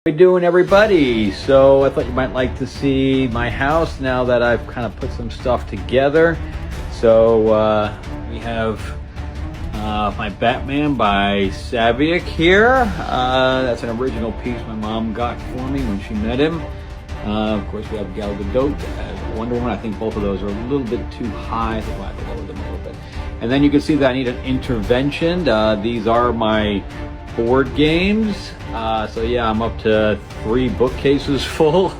How you doing, everybody? So I thought you might like to see my house now that I've kind of put some stuff together. So we have my Batman by Saviuk here. That's an original piece my mom got for me when she met him. Of course, we have Gal Gadot as Wonder Woman. I think both of those are a little bit too high. I think we'll have to lower them a little bit. And then you can see that I need an intervention. These are my board games. So yeah, I'm up to 3 bookcases full.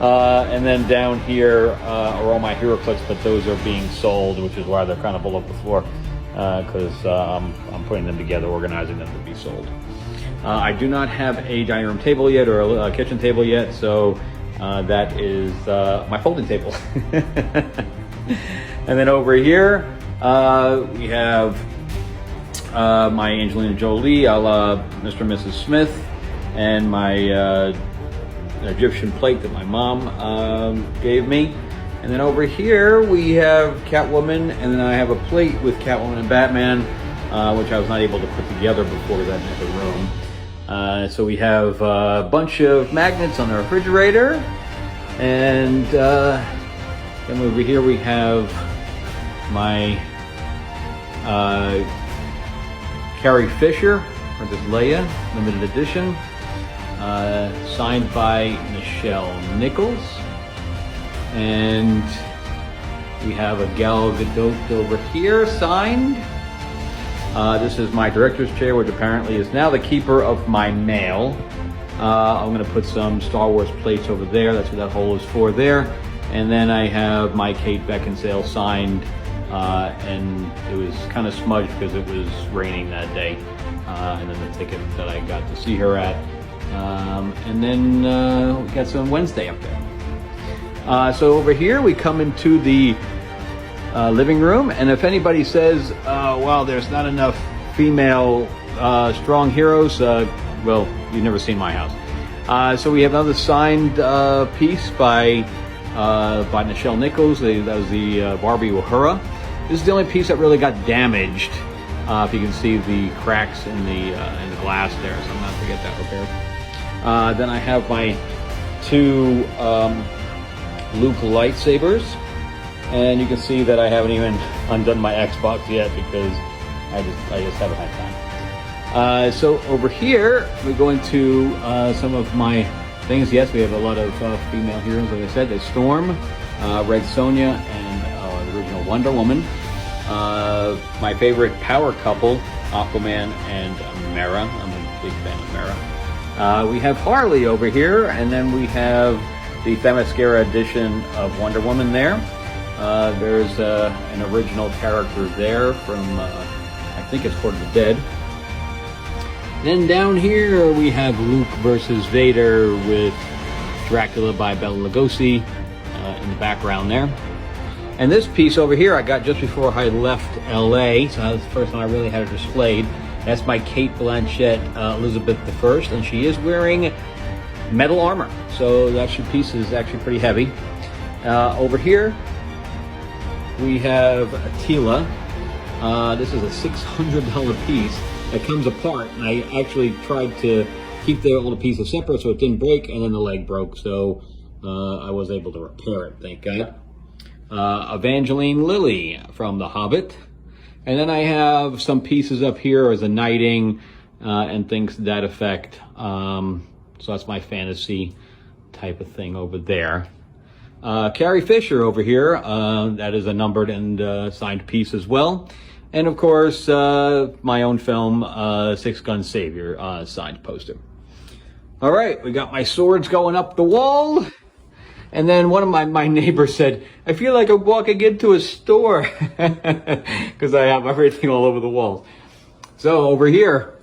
And then down here are all my hero clips, but those are being sold, which is why they're kind of below the floor, because I'm putting them together, organizing them to be sold. I do not have a dining room table yet, or a kitchen table yet, so that is my folding table. And then over here we have my Angelina Jolie, a la Mr. and Mrs. Smith, and my Egyptian plate that my mom gave me. And then over here we have Catwoman, and then I have a plate with Catwoman and Batman, which I was not able to put together before that in the room. So we have a bunch of magnets on the refrigerator, and then over here we have my Carrie Fisher, Princess Leia, limited edition, signed by Nichelle Nichols. And we have a Gal Gadot over here, signed. This is my director's chair, which apparently is now the keeper of my mail. I'm going to put some Star Wars plates over there. That's what that hole is for there. And then I have my Kate Beckinsale signed. And it was kind of smudged because it was raining that day. And then the ticket that I got to see her at. And then we got some Wednesday up there. So over here we come into the living room. And if anybody says, well, there's not enough female strong heroes, well, you've never seen my house. So we have another signed piece by Nichelle Nichols. That was the Barbie Uhura. This is the only piece that really got damaged. If you can see the cracks in the glass there, so I'm going to get that repaired. Then I have my 2 Luke lightsabers, and you can see that I haven't even undone my Xbox yet because I just haven't had time. So over here we go into some of my things. Yes, we have a lot of female heroes. Like I said, there's Storm, Red Sonja, and the original Wonder Woman. My favorite power couple, Aquaman and Mera. I'm a big fan of Mera. We have Harley over here, and then we have the Themyscira edition of Wonder Woman there. There's an original character there from, I think it's Court of the Dead. Then down here we have Luke versus Vader with Dracula by Bela Lugosi in the background there. And this piece over here I got just before I left LA, so that was the first time I really had it displayed. That's my Cate Blanchett Elizabeth I, and she is wearing metal armor, so that piece is actually pretty heavy. Over here we have Attila. This is a $600 piece that comes apart, and I actually tried to keep the little pieces separate so it didn't break, and then the leg broke, so I was able to repair it, thank God. Evangeline Lilly from The Hobbit. And then I have some pieces up here as a knighting and things to that effect. So that's my fantasy type of thing over there. Carrie Fisher over here, that is a numbered and signed piece as well. And of course, my own film, Six Gun Savior, signed poster. All right, we got my swords going up the wall. And then one of my neighbors said, I feel like I'm walking into a store because I have everything all over the walls. So over here,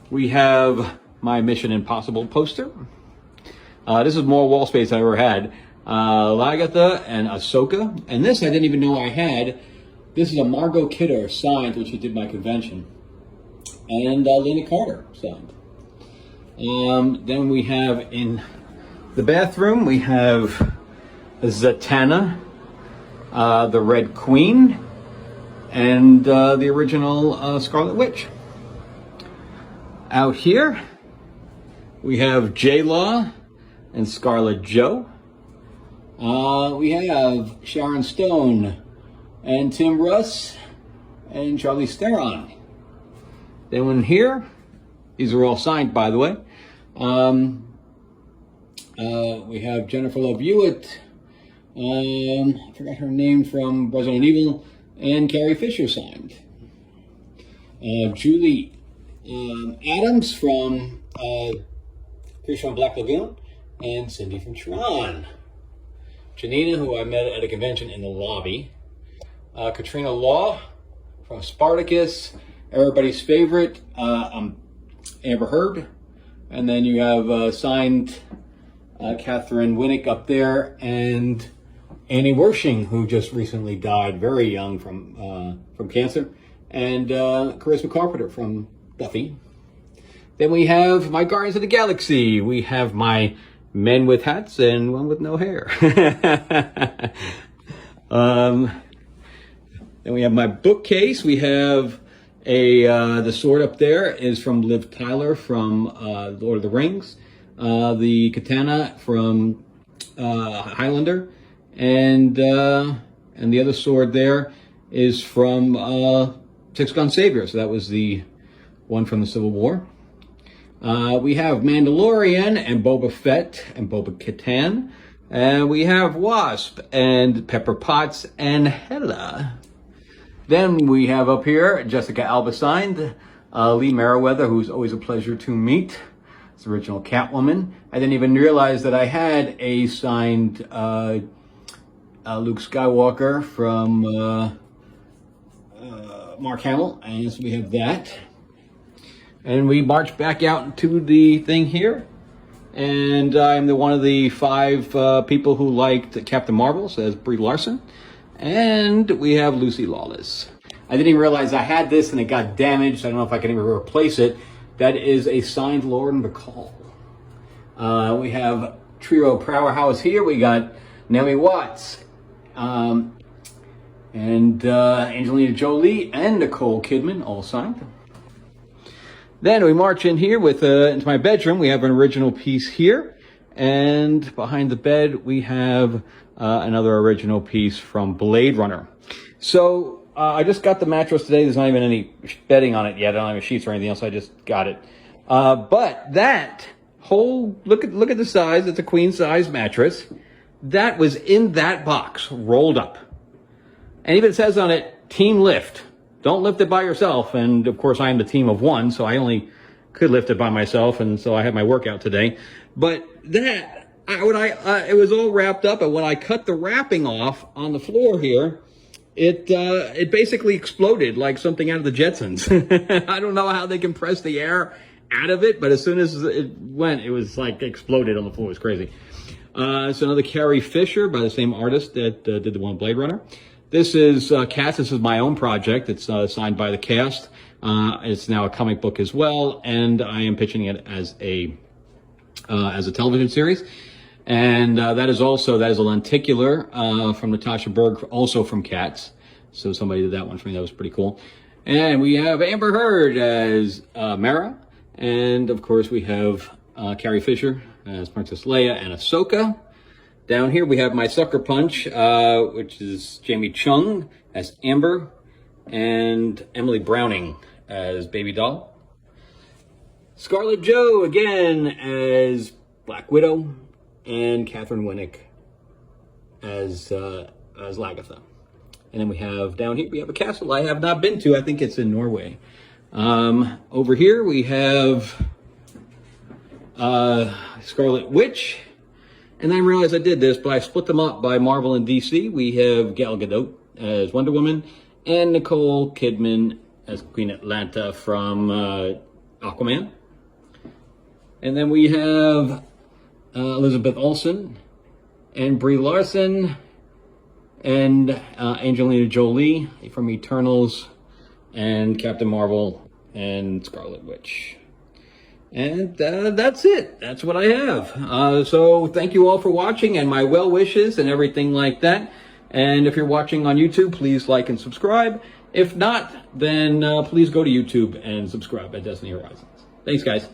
we have my Mission Impossible poster. This is more wall space than I ever had. Lagatha and Ahsoka. And this I didn't even know I had. This is a Margot Kidder signed, which she did my convention. And Lena Carter signed. Then we have in the bathroom, we have Zatanna, the Red Queen, and the original Scarlet Witch. Out here, We have J-Law and Scarlett Joe. We have Sharon Stone and Tim Russ and Charlize Theron. Then one here, these are all signed, by the way. We have Jennifer Love Hewitt, I forgot her name from Resident Evil, and Carrie Fisher signed. Julie Adams from Creature on Black Lagoon, and Cindy from Tron. Janina, who I met at a convention in the lobby. Katrina Law from Spartacus. Everybody's favorite, Amber Heard. And then you have signed Catherine Winnick up there, and Annie Wershing, who just recently died very young from cancer, and Charisma Carpenter from Buffy. Then we have my Guardians of the Galaxy. We have my men with hats and one with no hair. Then we have my bookcase. We have the sword up there is from Liv Tyler from Lord of the Rings. The katana from Highlander, and the other sword there is from Six Gun Savior. So that was the one from the Civil War. We have Mandalorian and Boba Fett and Boba Katan. And we have Wasp and Pepper Potts and Hela. Then we have up here Jessica Alba signed, Lee Meriwether, who's always a pleasure to meet. It's the original Catwoman. I didn't even realize that I had a signed Luke Skywalker from Mark Hamill, and so we have that. And we march back out into the thing here. And I'm one of the 5 people who liked Captain Marvel, says Brie Larson. And we have Lucy Lawless. I didn't even realize I had this and it got damaged. I don't know if I can even replace it. That is a signed Lauren Bacall. We have trio powerhouse here. We got Naomi Watts, and Angelina Jolie and Nicole Kidman, all signed. Then we march in here with into my bedroom. We have an original piece here, and behind the bed we have another original piece from Blade Runner. So I just got the mattress today. There's not even any bedding on it yet. I don't have any sheets or anything else. I just got it. But that whole look at the size. It's a queen size mattress. That was in that box, rolled up, and even says on it, "Team Lift." Don't lift it by yourself. And of course, I am the team of one, so I only could lift it by myself, and so I had my workout today. But that, it was all wrapped up, and when I cut the wrapping off on the floor here, it basically exploded like something out of the Jetsons. I don't know how they compressed the air out of it, but as soon as it went, it was like exploded on the floor. It was crazy. It's another Carrie Fisher by the same artist that did the one Blade Runner. This is Cast. This is my own project. It's signed by the cast. It's now a comic book as well, and I am pitching it as a television series. And that is a lenticular from Natasha Berg, also from Cats. So somebody did that one for me. That was pretty cool. And we have Amber Heard as Mara, and of course we have Carrie Fisher as Princess Leia and Ahsoka. Down here we have my Sucker Punch, which is Jamie Chung as Amber, and Emily Browning as Baby Doll. Scarlett Joe again as Black Widow, and Catherine Winnick as Lagatha. And then we have down here we have a castle I have not been to. I think it's in Norway. Over here we have Scarlet Witch. And I realized I did this, but I split them up by Marvel and DC. We have Gal Gadot as Wonder Woman and Nicole Kidman as Queen Atlanta from Aquaman. And then we have Elizabeth Olsen and Brie Larson and Angelina Jolie from Eternals and Captain Marvel and Scarlet Witch. And that's it. That's what I have. So thank you all for watching and my well wishes and everything like that. And if you're watching on YouTube, please like and subscribe. If not, then please go to YouTube and subscribe at Destiny Horizons. Thanks, guys.